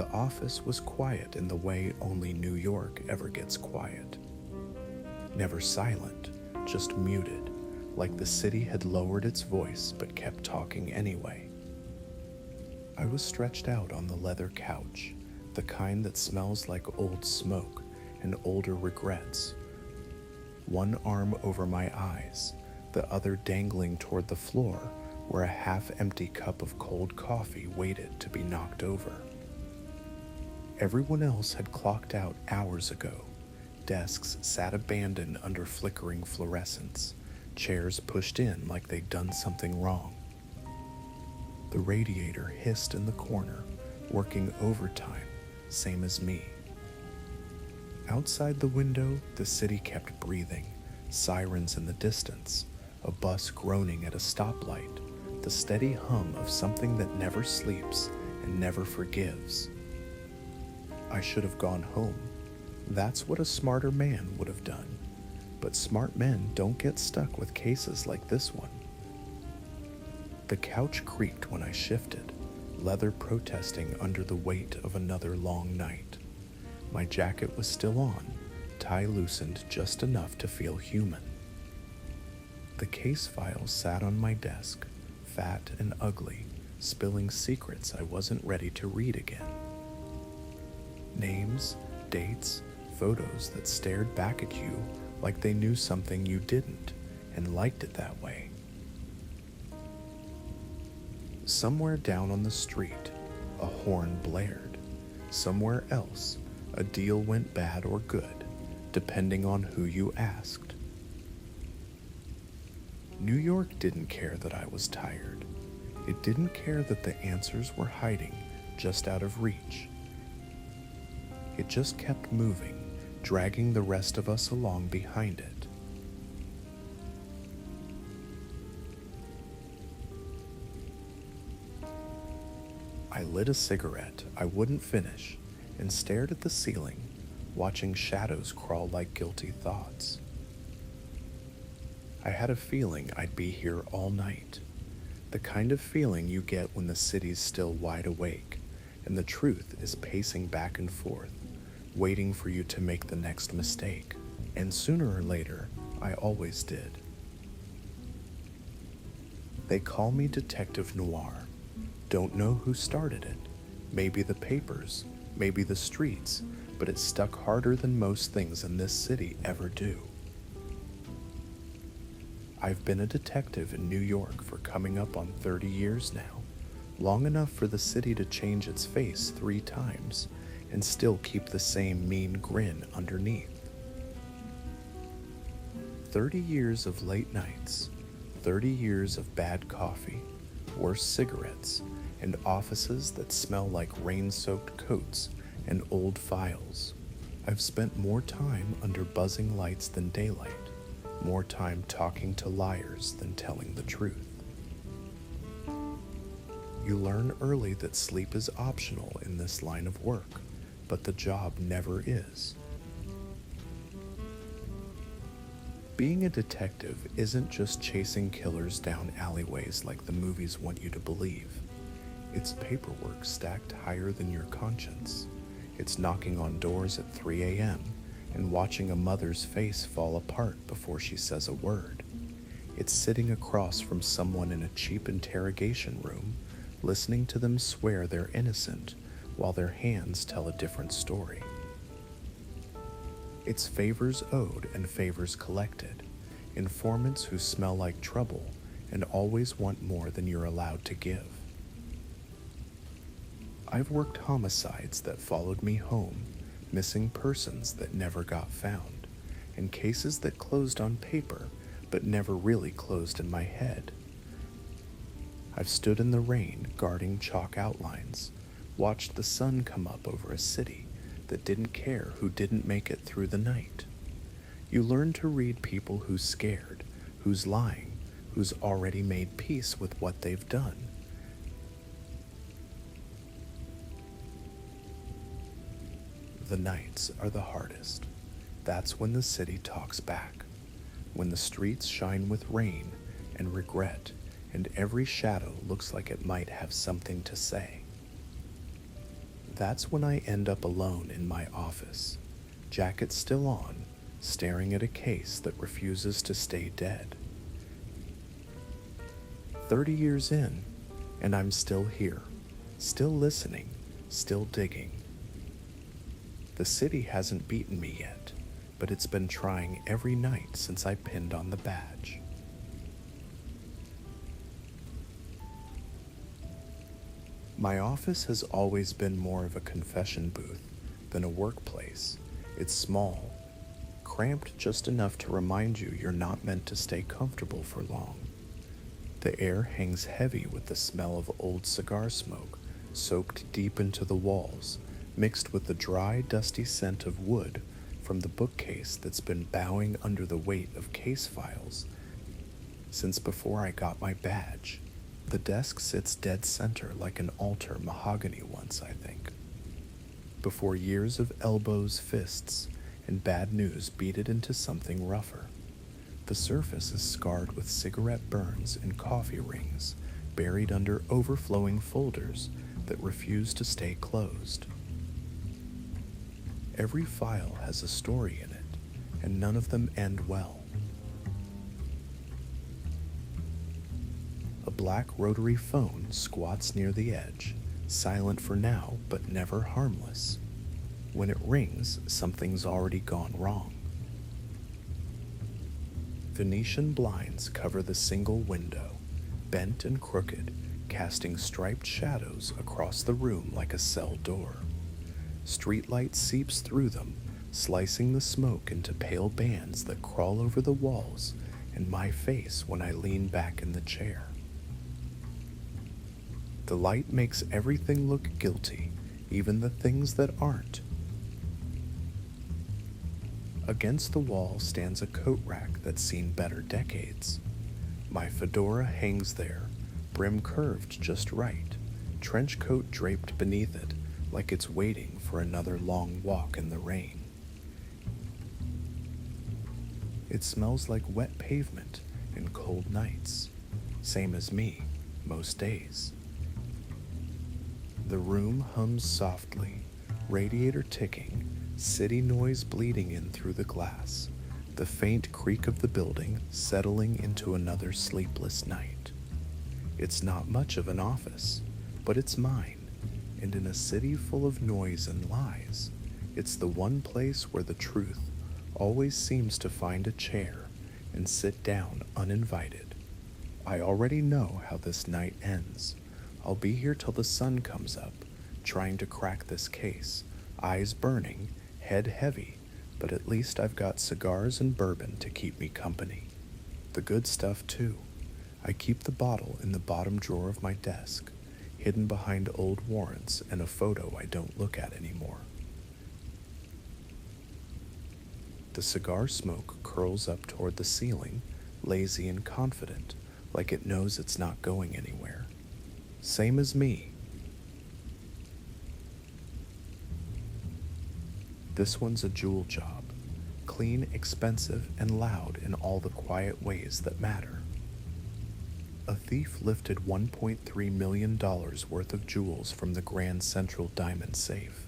The office was quiet in the way only New York ever gets quiet. Never silent, just muted, like the city had lowered its voice but kept talking anyway. I was stretched out on the leather couch, the kind that smells like old smoke and older regrets. One arm over my eyes, the other dangling toward the floor where a half-empty cup of cold coffee waited to be knocked over. Everyone else had clocked out hours ago. Desks sat abandoned under flickering fluorescents, chairs pushed in like they'd done something wrong. The radiator hissed in the corner, working overtime, same as me. Outside the window, the city kept breathing, sirens in the distance, a bus groaning at a stoplight, the steady hum of something that never sleeps and never forgives. I should have gone home. That's what a smarter man would have done. But smart men don't get stuck with cases like this one. The couch creaked when I shifted, leather protesting under the weight of another long night. My jacket was still on, tie loosened just enough to feel human. The case file sat on my desk, fat and ugly, spilling secrets I wasn't ready to read again. Names, dates, photos that stared back at you like they knew something you didn't and liked it that way. Somewhere down on the street, a horn blared. Somewhere else, a deal went bad or good, depending on who you asked. New York didn't care that I was tired. It didn't care that the answers were hiding just out of reach. It just kept moving, dragging the rest of us along behind it. I lit a cigarette I wouldn't finish and stared at the ceiling, watching shadows crawl like guilty thoughts. I had a feeling I'd be here all night, the kind of feeling you get when the city's still wide awake and the truth is pacing back and forth, waiting for you to make the next mistake. And sooner or later, I always did. They call me Detective Noir. Don't know who started it. Maybe the papers, maybe the streets, but it stuck harder than most things in this city ever do. I've been a detective in New York for coming up on 30 years now, long enough for the city to change its face 3 times and still keep the same mean grin underneath. 30 years of late nights, 30 years of bad coffee, worse cigarettes, and offices that smell like rain-soaked coats and old files. I've spent more time under buzzing lights than daylight, more time talking to liars than telling the truth. You learn early that sleep is optional in this line of work, but the job never is. Being a detective isn't just chasing killers down alleyways like the movies want you to believe. It's paperwork stacked higher than your conscience. It's knocking on doors at 3 a.m. and watching a mother's face fall apart before she says a word. It's sitting across from someone in a cheap interrogation room, listening to them swear they're innocent while their hands tell a different story. It's favors owed and favors collected, informants who smell like trouble and always want more than you're allowed to give. I've worked homicides that followed me home, missing persons that never got found, and cases that closed on paper but never really closed in my head. I've stood in the rain guarding chalk outlines, watched the sun come up over a city that didn't care who didn't make it through the night. You learn to read people who's scared, who's lying, who's already made peace with what they've done. The nights are the hardest. That's when the city talks back, when the streets shine with rain and regret, and every shadow looks like it might have something to say. That's when I end up alone in my office, jacket still on, staring at a case that refuses to stay dead. 30 years in, and I'm still here, still listening, still digging. The city hasn't beaten me yet, but it's been trying every night since I pinned on the badge. My office has always been more of a confession booth than a workplace. It's small, cramped just enough to remind you you're not meant to stay comfortable for long. The air hangs heavy with the smell of old cigar smoke, soaked deep into the walls, mixed with the dry, dusty scent of wood from the bookcase that's been bowing under the weight of case files since before I got my badge. The desk sits dead center like an altar mahogany once, I think. Before years of elbows, fists, and bad news beat it into something rougher. The surface is scarred with cigarette burns and coffee rings, buried under overflowing folders that refuse to stay closed. Every file has a story in it, and none of them end well. A black rotary phone squats near the edge, silent for now, but never harmless. When it rings, something's already gone wrong. Venetian blinds cover the single window, bent and crooked, casting striped shadows across the room like a cell door. Streetlight seeps through them, slicing the smoke into pale bands that crawl over the walls and my face when I lean back in the chair. The light makes everything look guilty, even the things that aren't. Against the wall stands a coat rack that's seen better decades. My fedora hangs there, brim curved just right, trench coat draped beneath it like it's waiting for another long walk in the rain. It smells like wet pavement and cold nights, same as me most days. The room hums softly, radiator ticking, city noise bleeding in through the glass, the faint creak of the building settling into another sleepless night. It's not much of an office, but it's mine, and in a city full of noise and lies, it's the one place where the truth always seems to find a chair and sit down uninvited. I already know how this night ends. I'll be here till the sun comes up, trying to crack this case, eyes burning, head heavy, but at least I've got cigars and bourbon to keep me company. The good stuff, too. I keep the bottle in the bottom drawer of my desk, hidden behind old warrants and a photo I don't look at anymore. The cigar smoke curls up toward the ceiling, lazy and confident, like it knows it's not going anywhere. Same as me. This one's a jewel job, clean, expensive, and loud in all the quiet ways that matter. A thief lifted $1.3 million worth of jewels from the Grand Central Diamond safe.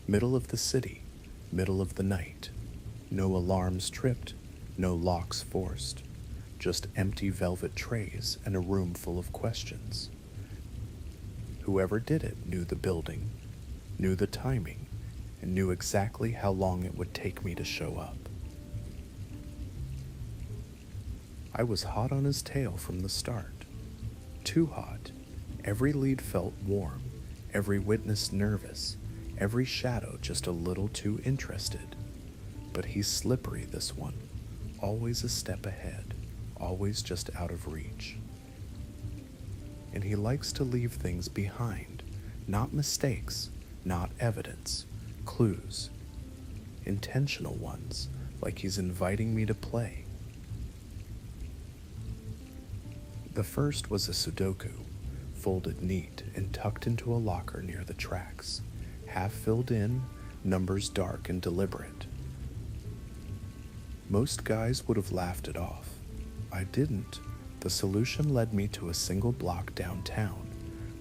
Middle of the city, middle of the night. No alarms tripped, no locks forced. Just empty velvet trays and a room full of questions. Whoever did it knew the building, knew the timing, and knew exactly how long it would take me to show up. I was hot on his tail from the start. Too hot. Every lead felt warm, every witness nervous, every shadow just a little too interested. But he's slippery, this one. Always a step ahead, always just out of reach. And he likes to leave things behind, not mistakes, not evidence, clues. Intentional ones, like he's inviting me to play. The first was a Sudoku, folded neat and tucked into a locker near the tracks, half filled in, numbers dark and deliberate. Most guys would have laughed it off. I didn't. The solution led me to a single block downtown,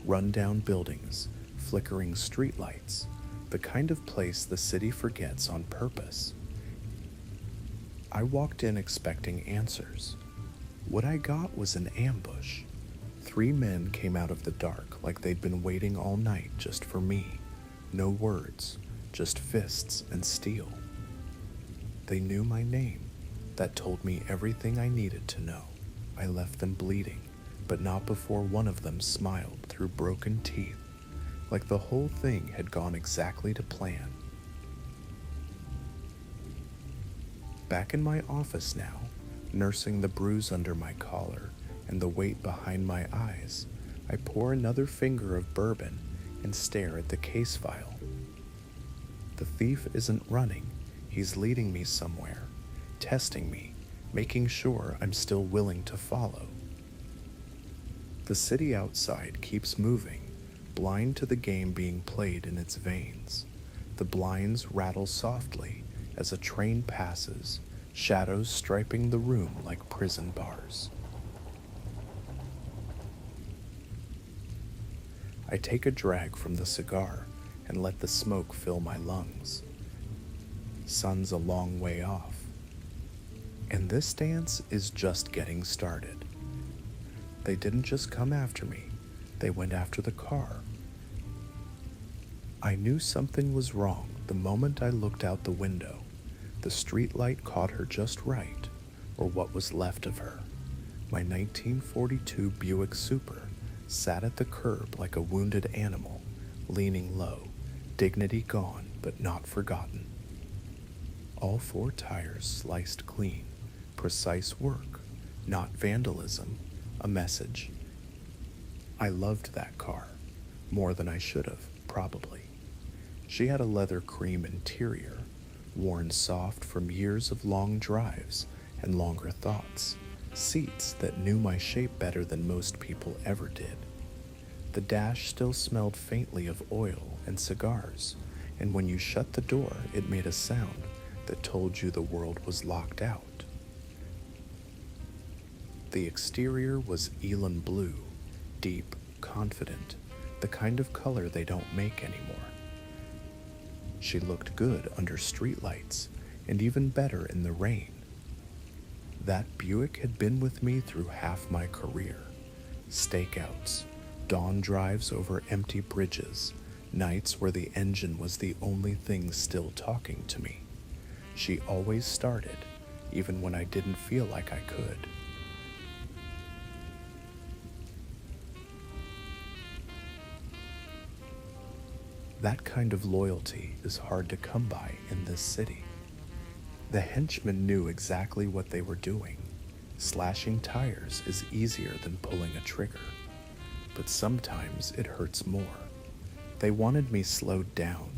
run-down buildings, flickering streetlights, the kind of place the city forgets on purpose. I walked in expecting answers. What I got was an ambush. 3 men came out of the dark like they'd been waiting all night just for me. No words, just fists and steel. They knew my name. That told me everything I needed to know. I left them bleeding, but not before one of them smiled through broken teeth, like the whole thing had gone exactly to plan. Back in my office now, nursing the bruise under my collar and the weight behind my eyes, I pour another finger of bourbon and stare at the case file. The thief isn't running, he's leading me somewhere, testing me, making sure I'm still willing to follow. The city outside keeps moving, blind to the game being played in its veins. The blinds rattle softly as a train passes, shadows striping the room like prison bars. I take a drag from the cigar and let the smoke fill my lungs. Sun's a long way off. And this dance is just getting started. They didn't just come after me, they went after the car. I knew something was wrong the moment I looked out the window. The streetlight caught her just right, or what was left of her. My 1942 Buick Super sat at the curb like a wounded animal, leaning low, dignity gone but not forgotten. All 4 tires sliced clean, precise work, not vandalism, a message. I loved that car, more than I should have, probably. She had a leather cream interior, worn soft from years of long drives and longer thoughts, seats that knew my shape better than most people ever did. The dash still smelled faintly of oil and cigars, and when you shut the door, it made a sound that told you the world was locked out. The exterior was Elan blue, deep, confident, the kind of color they don't make anymore. She looked good under streetlights, and even better in the rain. That Buick had been with me through half my career. Stakeouts, dawn drives over empty bridges, nights where the engine was the only thing still talking to me. She always started, even when I didn't feel like I could. That kind of loyalty is hard to come by in this city. The henchmen knew exactly what they were doing. Slashing tires is easier than pulling a trigger, but sometimes it hurts more. They wanted me slowed down,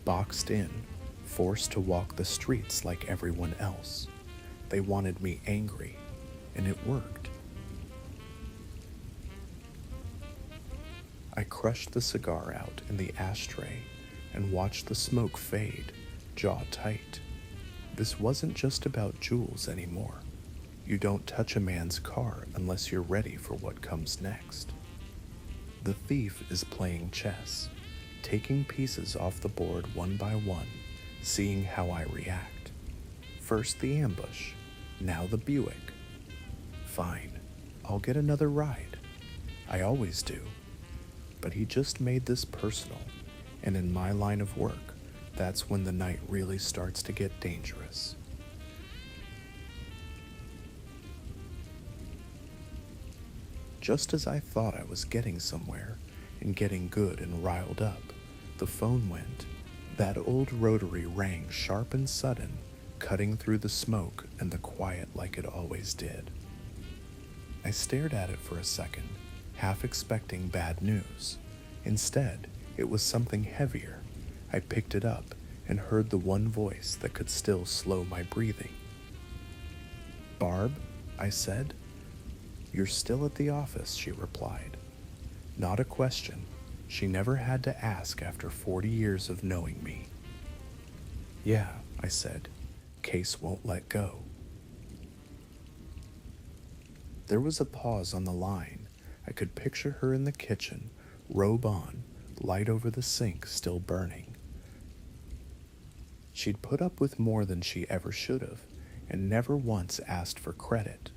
boxed in, forced to walk the streets like everyone else. They wanted me angry, and it worked. I crushed the cigar out in the ashtray and watched the smoke fade, jaw tight. This wasn't just about jewels anymore. You don't touch a man's car unless you're ready for what comes next. The thief is playing chess, taking pieces off the board one by one, seeing how I react. First the ambush, now the Buick. Fine, I'll get another ride. I always do. But he just made this personal, and in my line of work, that's when the night really starts to get dangerous. Just as I thought I was getting somewhere and getting good and riled up, the phone went. That old rotary rang sharp and sudden, cutting through the smoke and the quiet like it always did. I stared at it for a second, half expecting bad news. Instead, it was something heavier. I picked it up and heard the one voice that could still slow my breathing. "Barb," I said. "You're still at the office," she replied. Not a question. She never had to ask after 40 years of knowing me. "Yeah," I said. "Case won't let go." There was a pause on the line. I could picture her in the kitchen, robe on, light over the sink still burning. She'd put up with more than she ever should have, and never once asked for credit.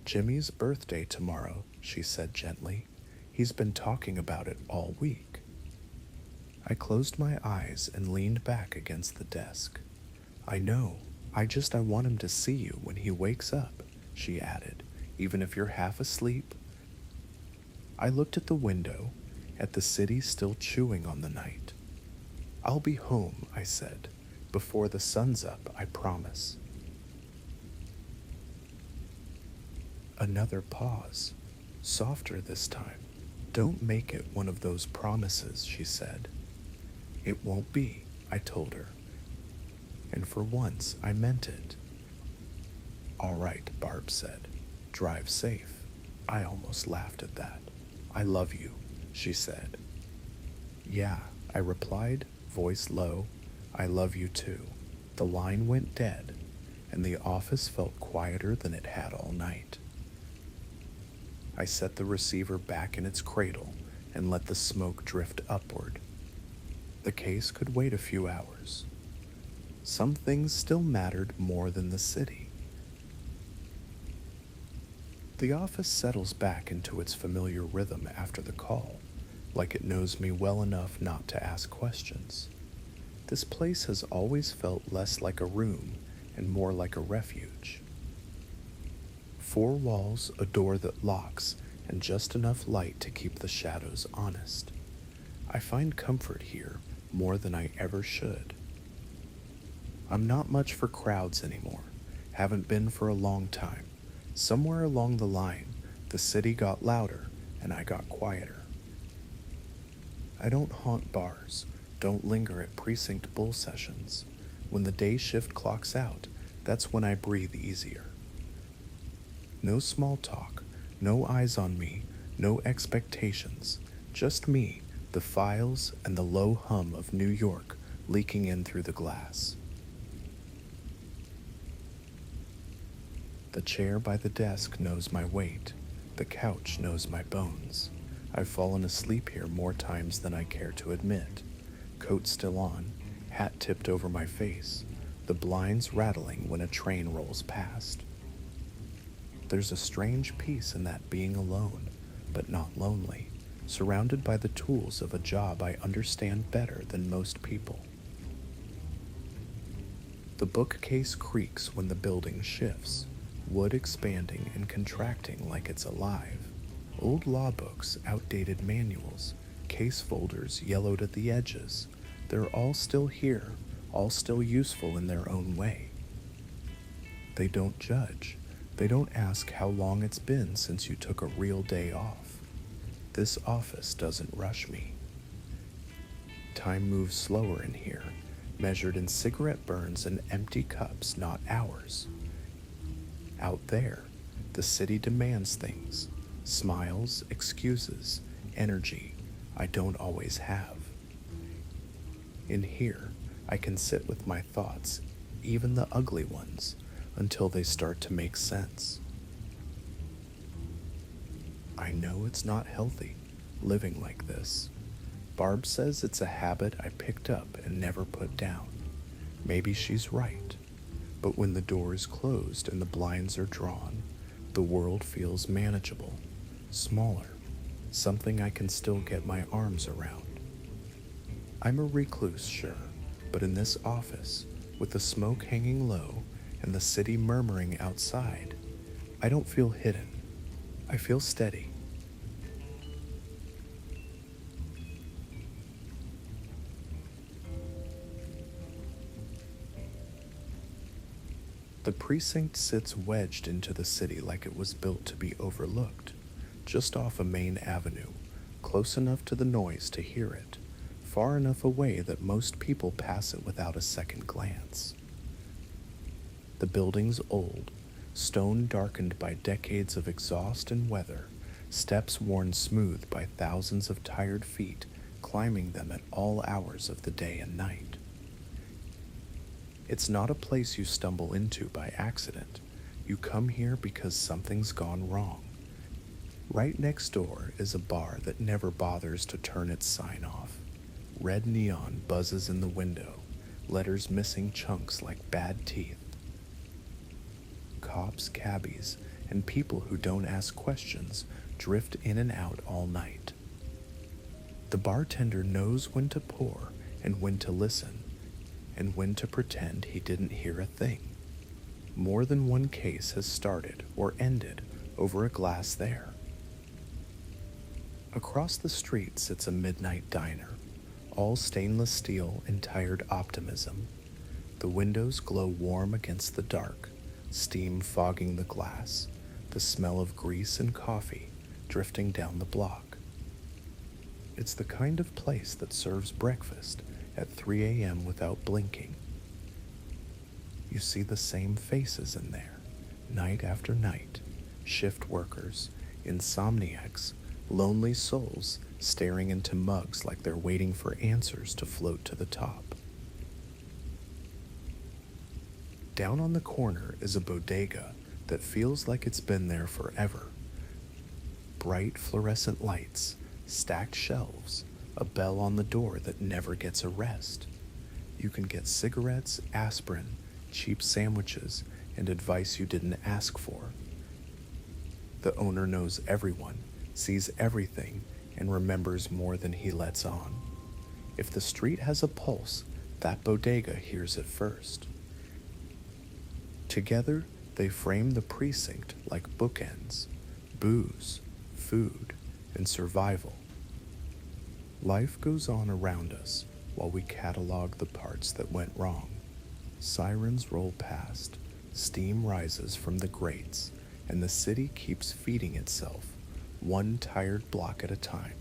"Jimmy's birthday tomorrow," she said gently. "He's been talking about it all week." I closed my eyes and leaned back against the desk. "I know. I want him to see you when he wakes up," she added, "even if you're half asleep." I looked at the window, at the city still chewing on the night. "I'll be home," I said. "Before the sun's up, I promise." Another pause, softer this time. "Don't make it one of those promises," she said. "It won't be," I told her. And for once, I meant it. "All right," Barb said. "Drive safe." I almost laughed at that. "I love you," she said. "Yeah," I replied, voice low. "I love you too." The line went dead, and the office felt quieter than it had all night. I set the receiver back in its cradle and let the smoke drift upward. The case could wait a few hours. Some things still mattered more than the city. The office settles back into its familiar rhythm after the call, like it knows me well enough not to ask questions. This place has always felt less like a room and more like a refuge. 4 walls, a door that locks, and just enough light to keep the shadows honest. I find comfort here more than I ever should. I'm not much for crowds anymore. Haven't been for a long time. Somewhere along the line, the city got louder and I got quieter. I don't haunt bars, don't linger at precinct bull sessions. When the day shift clocks out, that's when I breathe easier. No small talk, no eyes on me, no expectations, just me, the files, and the low hum of New York leaking in through the glass. The chair by the desk knows my weight. The couch knows my bones. I've fallen asleep here more times than I care to admit. Coat still on, hat tipped over my face, the blinds rattling when a train rolls past. There's a strange peace in that being alone, but not lonely, surrounded by the tools of a job I understand better than most people. The bookcase creaks when the building shifts, wood expanding and contracting like it's alive. Old law books, outdated manuals, case folders yellowed at the edges. They're all still here, all still useful in their own way. They don't judge. They don't ask how long it's been since you took a real day off. This office doesn't rush me. Time moves slower in here, measured in cigarette burns and empty cups, not hours. Out there, the city demands things, smiles, excuses, energy I don't always have. In here, I can sit with my thoughts, even the ugly ones, until they start to make sense. I know it's not healthy, living like this. Barb says it's a habit I picked up and never put down. Maybe she's right. But when the door is closed and the blinds are drawn, the world feels manageable, smaller, something I can still get my arms around. I'm a recluse, sure, but in this office, with the smoke hanging low and the city murmuring outside, I don't feel hidden. I feel steady. The precinct sits wedged into the city like it was built to be overlooked, just off a main avenue, close enough to the noise to hear it, far enough away that most people pass it without a second glance. The building's old, stone darkened by decades of exhaust and weather, steps worn smooth by thousands of tired feet climbing them at all hours of the day and night. It's not a place you stumble into by accident. You come here because something's gone wrong. Right next door is a bar that never bothers to turn its sign off. Red neon buzzes in the window, letters missing chunks like bad teeth. Cops, cabbies, and people who don't ask questions drift in and out all night. The bartender knows when to pour and when to listen, and when to pretend he didn't hear a thing. More than one case has started or ended over a glass there. Across the street sits a midnight diner, all stainless steel and tired optimism. The windows glow warm against the dark, steam fogging the glass, the smell of grease and coffee drifting down the block. It's the kind of place that serves breakfast at 3 a.m. without blinking. You see the same faces in there, night after night, shift workers, insomniacs, lonely souls staring into mugs like they're waiting for answers to float to the top. Down on the corner is a bodega that feels like it's been there forever. Bright fluorescent lights, stacked shelves, a bell on the door that never gets a rest. You can get cigarettes, aspirin, cheap sandwiches, and advice you didn't ask for. The owner knows everyone, sees everything, and remembers more than he lets on. If the street has a pulse, that bodega hears it first. Together, they frame the precinct like bookends: booze, food, and survival. Life goes on around us while we catalog the parts that went wrong. Sirens roll past, steam rises from the grates, and the city keeps feeding itself, one tired block at a time.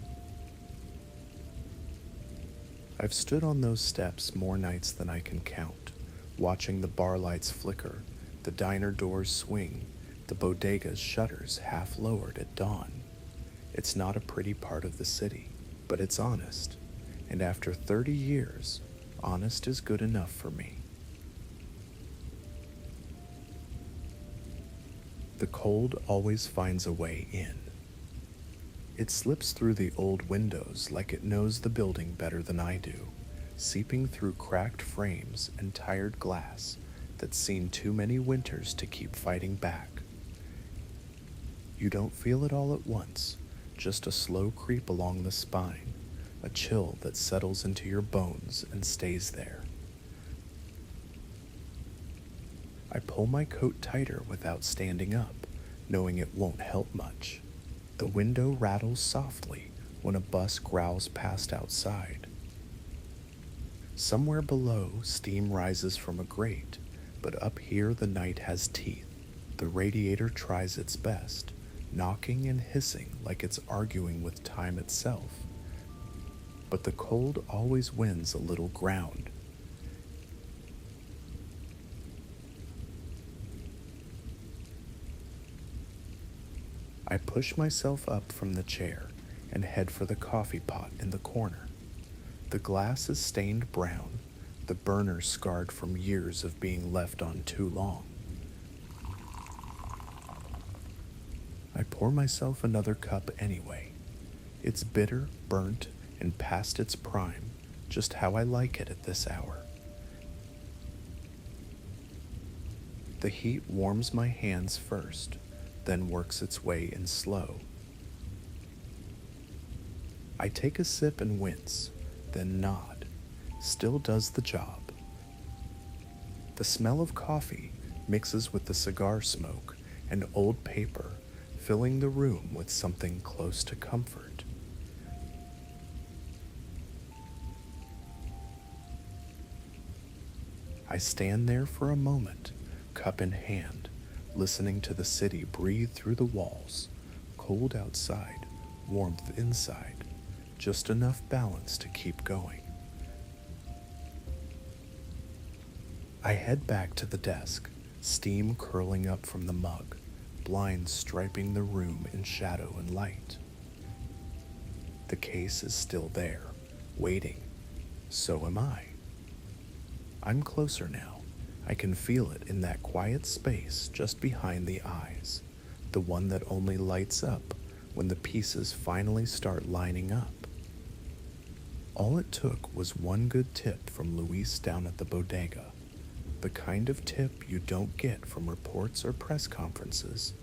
I've stood on those steps more nights than I can count, watching the bar lights flicker, the diner doors swing, the bodega's shutters half lowered at dawn. It's not a pretty part of the city, but it's honest, and after 30 years, honest is good enough for me. The cold always finds a way in. It slips through the old windows like it knows the building better than I do, seeping through cracked frames and tired glass that's seen too many winters to keep fighting back. You don't feel it all at once, just a slow creep along the spine, a chill that settles into your bones and stays there. I pull my coat tighter without standing up, knowing it won't help much. The window rattles softly when a bus growls past outside. Somewhere below, steam rises from a grate, but up here the night has teeth. The radiator tries its best, knocking and hissing like it's arguing with time itself. But the cold always wins a little ground. I push myself up from the chair and head for the coffee pot in the corner. The glass is stained brown, the burner scarred from years of being left on too long. I pour myself another cup anyway. It's bitter, burnt, and past its prime, just how I like it at this hour. The heat warms my hands first, then works its way in slow. I take a sip and wince, then nod. Still does the job. The smell of coffee mixes with the cigar smoke and old paper, filling the room with something close to comfort. I stand there for a moment, cup in hand, listening to the city breathe through the walls, cold outside, warmth inside, just enough balance to keep going. I head back to the desk, steam curling up from the mug, blinds striping the room in shadow and light. The case is still there, waiting. So am I. I'm closer now. I can feel it in that quiet space just behind the eyes, the one that only lights up when the pieces finally start lining up. All it took was one good tip from Luis down at the bodega, the kind of tip you don't get from reports or press conferences,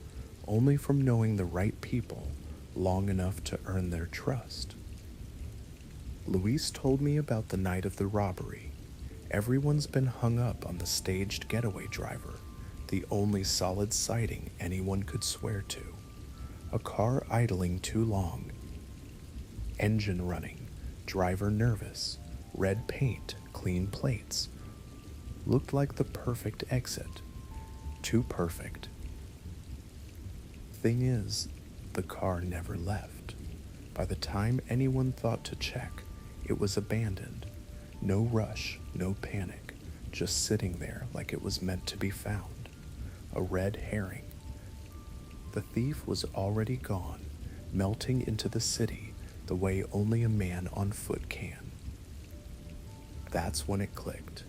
only from knowing the right people long enough to earn their trust. Luis told me about the night of the robbery. Everyone's been hung up on the staged getaway driver, the only solid sighting anyone could swear to. A car idling too long, engine running, driver nervous, red paint, clean plates. Looked like the perfect exit. Too perfect. Thing is, the car never left. By the time anyone thought to check, it was abandoned. No rush, no panic, just sitting there like it was meant to be found. A red herring. The thief was already gone, melting into the city the way only a man on foot can. That's when it clicked.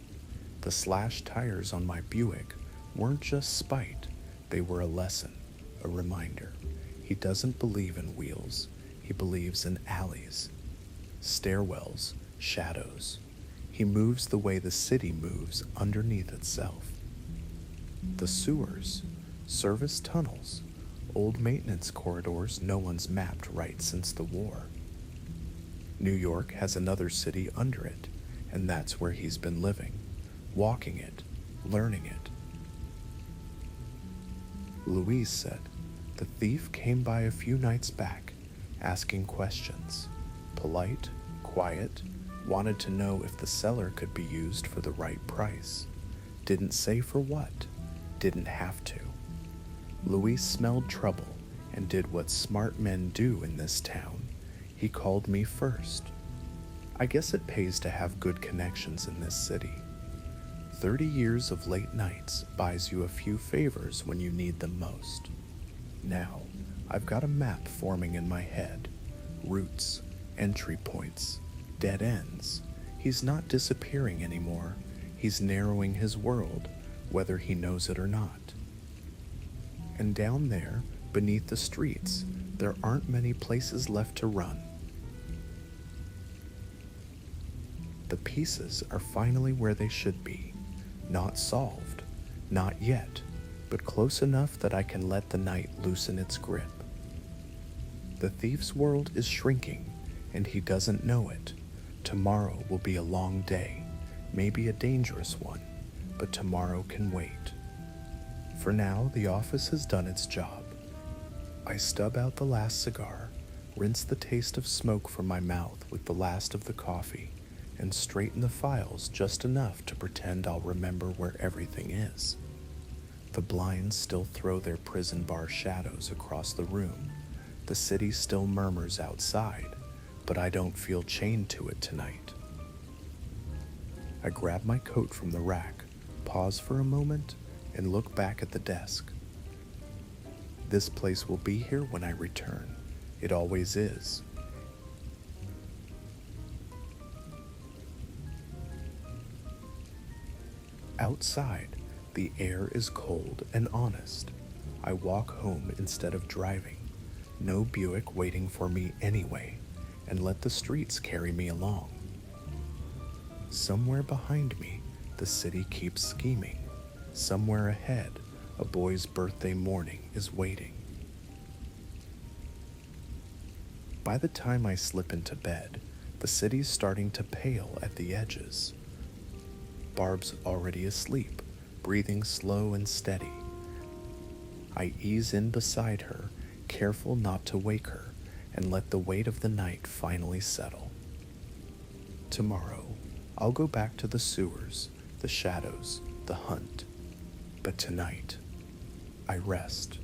The slashed tires on my Buick weren't just spite, they were a lesson, a reminder. He doesn't believe in wheels, he believes in alleys, stairwells, shadows. He moves the way the city moves underneath itself. The sewers, service tunnels, old maintenance corridors no one's mapped right since the war. New York has another city under it, and that's where he's been living, walking it, learning it. Louise said the thief came by a few nights back, asking questions. Polite, quiet, wanted to know if the cellar could be used for the right price. Didn't say for what, didn't have to. Louis smelled trouble and did what smart men do in this town. He called me first. I guess it pays to have good connections in this city. 30 years of late nights buys you a few favors when you need them most. Now, I've got a map forming in my head. Routes, entry points, dead ends. He's not disappearing anymore. He's narrowing his world, whether he knows it or not. And down there, beneath the streets, there aren't many places left to run. The pieces are finally where they should be. Not solved, not yet, but close enough that I can let the night loosen its grip. The thief's world is shrinking, and he doesn't know it. Tomorrow will be a long day, maybe a dangerous one, but tomorrow can wait. For now, the office has done its job. I stub out the last cigar, rinse the taste of smoke from my mouth with the last of the coffee, and straighten the files just enough to pretend I'll remember where everything is. The blinds still throw their prison bar shadows across the room. The city still murmurs outside, but I don't feel chained to it tonight. I grab my coat from the rack, pause for a moment, and look back at the desk. This place will be here when I return. It always is. Outside, the air is cold and honest. I walk home instead of driving. No Buick waiting for me anyway, and let the streets carry me along. Somewhere behind me, the city keeps scheming. Somewhere ahead, a boy's birthday morning is waiting. By the time I slip into bed, the city's starting to pale at the edges. Barb's already asleep, breathing slow and steady. I ease in beside her, careful not to wake her, and let the weight of the night finally settle. Tomorrow, I'll go back to the sewers, the shadows, the hunt. But tonight, I rest.